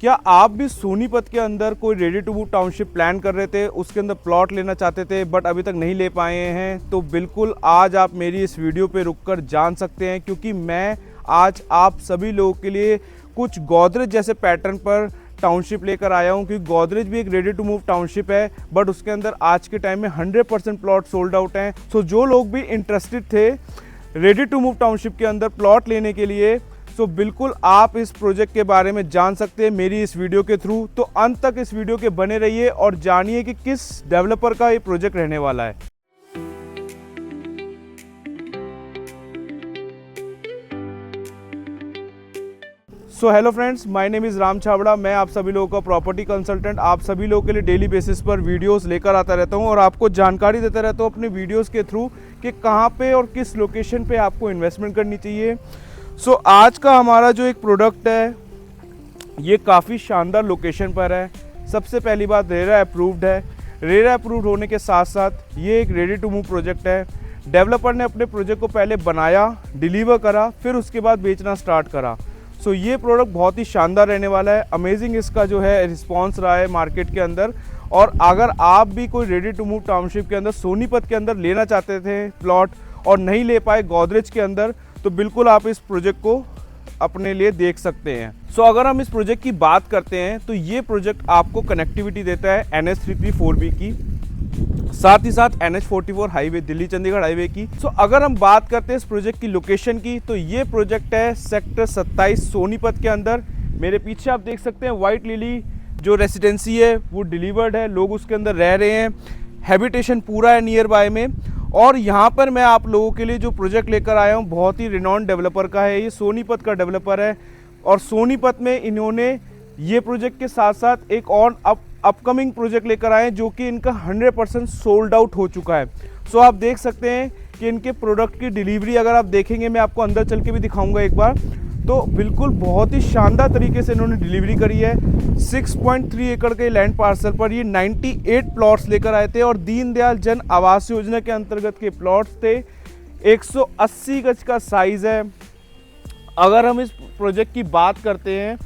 क्या आप भी सोनीपत के अंदर कोई ready to move township plan कर रहे थे, उसके अंदर प्लॉट लेना चाहते थे बट अभी तक नहीं ले पाए हैं? तो बिल्कुल आज आप मेरी इस वीडियो पे रुककर जान सकते हैं, क्योंकि मैं आज आप सभी लोगों के लिए कुछ गोदरेज जैसे पैटर्न पर टाउनशिप लेकर आया हूं। क्योंकि गोदरेज भी एक रेडी टू मूव टाउनशिप है, बट उसके अंदर आज के टाइम में 100% प्लॉट सोल्ड आउट हैं। सो जो लोग भी इंटरेस्टेड थे रेडी टू मूव टाउनशिप के अंदर प्लॉट लेने के लिए, सो बिल्कुल आप इस प्रोजेक्ट के बारे में जान सकते हैं मेरी इस वीडियो के थ्रू। तो अंत तक इस वीडियो के बने रहिए और जानिए कि किस डेवलपर का ये प्रोजेक्ट रहने वाला है। So hello friends, my name is Ram Chhabra. मैं आप सभी लोगों का प्रॉपर्टी कंसल्टेंट, आप सभी लोगों के लिए डेली बेसिस पर वीडियोस लेकर आता रहता हूं और आपको जानकारी देता रहता हूं अपने वीडियोस के थ्रू कि कहां पे और किस लोकेशन पे आपको इन्वेस्टमेंट करनी चाहिए। सो आज का हमारा जो एक प्रोडक्ट है ये काफ़ी शानदार लोकेशन पर है। सबसे पहली बात, रेरा अप्रूव्ड है। रेरा अप्रूव्ड होने के साथ साथ ये एक रेडी टू मूव प्रोजेक्ट है। डेवलपर ने अपने प्रोजेक्ट को पहले बनाया, डिलीवर करा, फिर उसके बाद बेचना स्टार्ट करा। सो ये प्रोडक्ट बहुत ही शानदार रहने वाला है। अमेजिंग इसका जो है रिस्पॉन्स रहा है मार्केट के अंदर। और अगर आप भी कोई रेडी टू मूव टाउनशिप के अंदर सोनीपत के अंदर लेना चाहते थे प्लॉट और नहीं ले पाए गोदरेज के अंदर, तो बिल्कुल आप इस प्रोजेक्ट को अपने लिए देख सकते हैं। सो अगर हम इस प्रोजेक्ट की बात करते हैं तो ये प्रोजेक्ट आपको कनेक्टिविटी देता है NH-334B की, साथ ही साथ NH-44 highway, Delhi Chandigarh highway की। सो अगर हम बात करते हैं इस प्रोजेक्ट की लोकेशन की, तो ये प्रोजेक्ट है सेक्टर 27 सोनीपत के अंदर। मेरे पीछे आप देख सकते हैं व्हाइट लिली जो रेसिडेंसी है वो डिलीवर्ड है, लोग उसके अंदर रह रहे हैं, हैबिटेशन पूरा है नियर बाय में। और यहाँ पर मैं आप लोगों के लिए जो प्रोजेक्ट लेकर आया हूँ बहुत ही रिनॉन्ड डेवलपर का है। ये सोनीपत का डेवलपर है और सोनीपत में इन्होंने ये प्रोजेक्ट के साथ साथ एक और अपकमिंग प्रोजेक्ट लेकर आए हैं जो कि इनका 100% सोल्ड आउट हो चुका है। सो आप देख सकते हैं कि इनके प्रोडक्ट की डिलीवरी अगर आप देखेंगे, मैं आपको अंदर चल के भी दिखाऊंगा एक बार, तो बिल्कुल बहुत ही शानदार तरीके से इन्होंने डिलीवरी करी है। 6.3 एकड़ के लैंड पार्सल पर ये 98 प्लॉट्स लेकर आए थे और दीनदयाल जन आवास योजना के अंतर्गत के प्लॉट्स थे। 180 गज का साइज़ है। अगर हम इस प्रोजेक्ट की बात करते हैं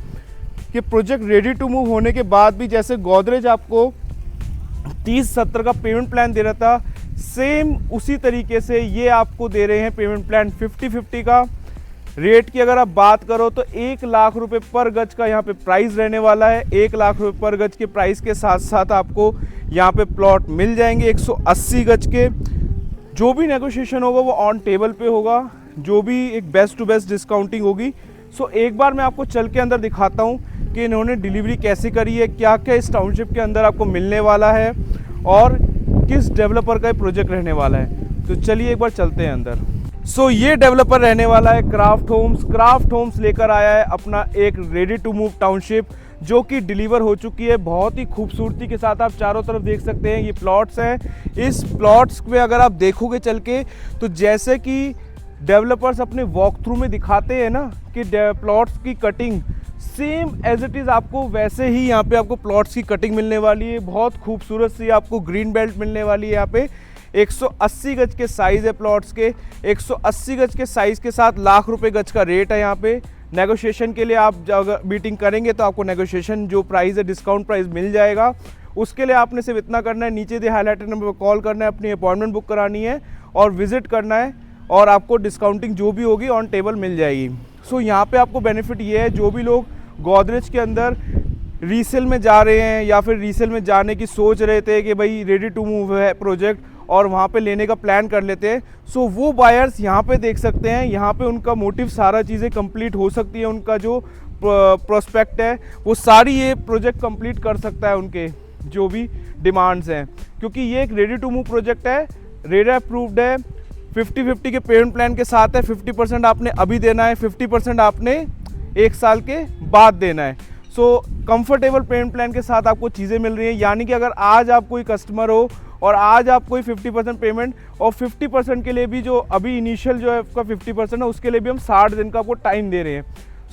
कि प्रोजेक्ट रेडी टू मूव होने के बाद भी जैसे गोदरेज आपको 30-70 का पेमेंट प्लान दे रहा था, सेम उसी तरीके से ये आपको दे रहे हैं पेमेंट प्लान 50-50 का। रेट की अगर आप बात करो तो 1 लाख रुपए पर गज का यहाँ पे प्राइस रहने वाला है। 1 लाख रुपए पर गज के प्राइस के साथ साथ आपको यहाँ पे प्लॉट मिल जाएंगे 180 गज के। जो भी नेगोशिएशन होगा वो ऑन टेबल पे होगा, जो भी एक बेस्ट टू बेस्ट डिस्काउंटिंग होगी। सो एक बार मैं आपको चल के अंदर दिखाता हूँ कि इन्होंने डिलीवरी कैसे करी है, क्या क्या इस टाउनशिप के अंदर आपको मिलने वाला है और किस डेवलपर का ये प्रोजेक्ट रहने वाला है। तो चलिए एक बार चलते हैं अंदर। सो ये डेवलपर रहने वाला है क्राफ्ट होम्स। क्राफ्ट होम्स लेकर आया है अपना एक रेडी टू मूव टाउनशिप जो कि डिलीवर हो चुकी है। बहुत ही खूबसूरती के साथ आप चारों तरफ देख सकते हैं ये प्लॉट्स हैं। इस प्लॉट्स में अगर आप देखोगे चल के, तो जैसे कि डेवलपर्स अपने वॉक थ्रू में दिखाते हैं ना कि प्लॉट्स की cutting same as it is, आपको वैसे ही यहाँ पे आपको प्लॉट्स की कटिंग मिलने वाली है। बहुत खूबसूरत सी आपको ग्रीन बेल्ट मिलने वाली है। यहाँ पे 180 गज के साइज़ है प्लॉट्स के। 180 गज के साइज़ के साथ लाख रुपए गज का रेट है यहाँ पे। नेगोशिएशन के लिए आप अगर मीटिंग करेंगे तो आपको नेगोशिएशन जो प्राइस है, डिस्काउंट प्राइस मिल जाएगा। उसके लिए आपने सिर्फ इतना करना है, नीचे दिए हाईलाइटेड नंबर पर कॉल करना है, अपनी अपॉइंटमेंट बुक करानी है और विजिट करना है और आपको डिस्काउंटिंग जो भी होगी ऑन टेबल मिल जाएगी। सो यहाँ पे आपको बेनिफिट ये है, जो भी लोग गोदरेज के अंदर रीसेल में जा रहे हैं या फिर रीसेल में जाने की सोच रहे थे कि भाई रेडी टू मूव है प्रोजेक्ट और वहाँ पे लेने का प्लान कर लेते हैं, सो वो बायर्स यहाँ पे देख सकते हैं। यहाँ पे उनका मोटिव सारा चीज़ें कंप्लीट हो सकती है। उनका जो प्रोस्पेक्ट है वो सारी ये प्रोजेक्ट कंप्लीट कर सकता है, उनके जो भी डिमांड्स हैं, क्योंकि ये एक रेडी टू मूव प्रोजेक्ट है, रेरा अप्रूव्ड है, 50-50 के पेमेंट प्लान के साथ है। 50% आपने अभी देना है, 50% आपने 1 साल के बाद देना है। सो कंफर्टेबल पेमेंट प्लान के साथ आपको चीज़ें मिल रही हैं। यानी कि अगर आज आप कोई कस्टमर हो और आज आप कोई 50% पेमेंट और 50% के लिए भी जो अभी इनिशियल जो है आपका 50% है, उसके लिए भी हम 60 दिन का आपको टाइम दे रहे हैं।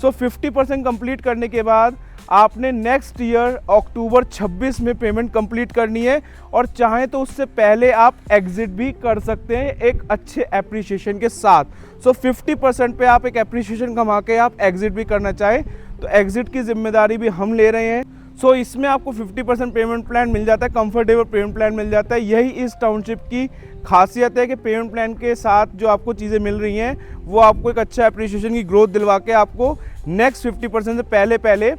सो 50% कंप्लीट करने के बाद आपने नेक्स्ट ईयर अक्टूबर 26 में पेमेंट कंप्लीट करनी है और चाहें तो उससे पहले आप एग्जिट भी कर सकते हैं एक अच्छे एप्रिसिएशन के साथ। सो 50% पे आप एक एप्रिसिएशन कमा के आप एग्जिट भी करना चाहें तो एग्जिट की जिम्मेदारी भी हम ले रहे हैं। सो इसमें आपको 50% पेमेंट प्लान मिल जाता है, कंफर्टेबल पेमेंट प्लान मिल जाता है। यही इस टाउनशिप की खासियत है कि पेमेंट प्लान के साथ जो आपको चीज़ें मिल रही हैं वो आपको एक अच्छा एप्रिसिएशन की ग्रोथ दिलवा के आपको नेक्स्ट 50% से पहले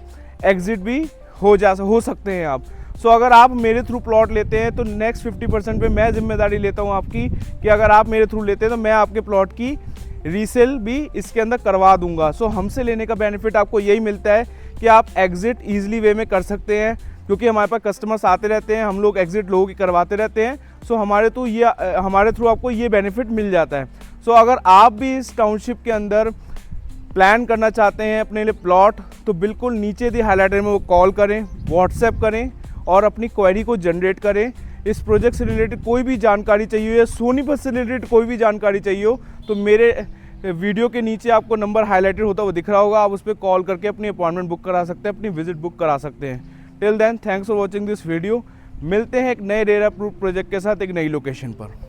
एग्जिट भी हो सकते हैं आप। सो अगर आप मेरे थ्रू प्लॉट लेते हैं तो नेक्स्ट 50% पे मैं जिम्मेदारी लेता हूँ आपकी, कि अगर आप मेरे थ्रू लेते हैं तो मैं आपके प्लॉट की रीसेल भी इसके अंदर करवा दूंगा। सो हमसे लेने का बेनिफिट आपको यही मिलता है कि आप एग्जिट ईजिली वे में कर सकते हैं, क्योंकि हमारे पास कस्टमर्स आते रहते हैं, हम लोग एग्जिट लोगों की करवाते रहते हैं। सो हमारे थ्रू आपको ये बेनिफिट मिल जाता है। सो अगर आप भी इस टाउनशिप के अंदर प्लान करना चाहते हैं अपने लिए प्लॉट, तो बिल्कुल नीचे दी हाईलाइटर में वो कॉल करें, व्हाट्सएप करें और अपनी क्वेरी को जनरेट करें। इस प्रोजेक्ट से रिलेटेड कोई भी जानकारी चाहिए या सोनीपत से रिलेटेड कोई भी जानकारी चाहिए हो तो मेरे वीडियो के नीचे आपको नंबर हाईलाइटेड होता हुआ दिख रहा होगा, आप उस पर कॉल करके अपनी अपॉइंटमेंट बुक करा सकते हैं, अपनी विजिट बुक करा सकते हैं। Till then thanks for watching this video. मिलते हैं एक नए रेरा प्रूफ प्रोजेक्ट के साथ एक नई लोकेशन पर।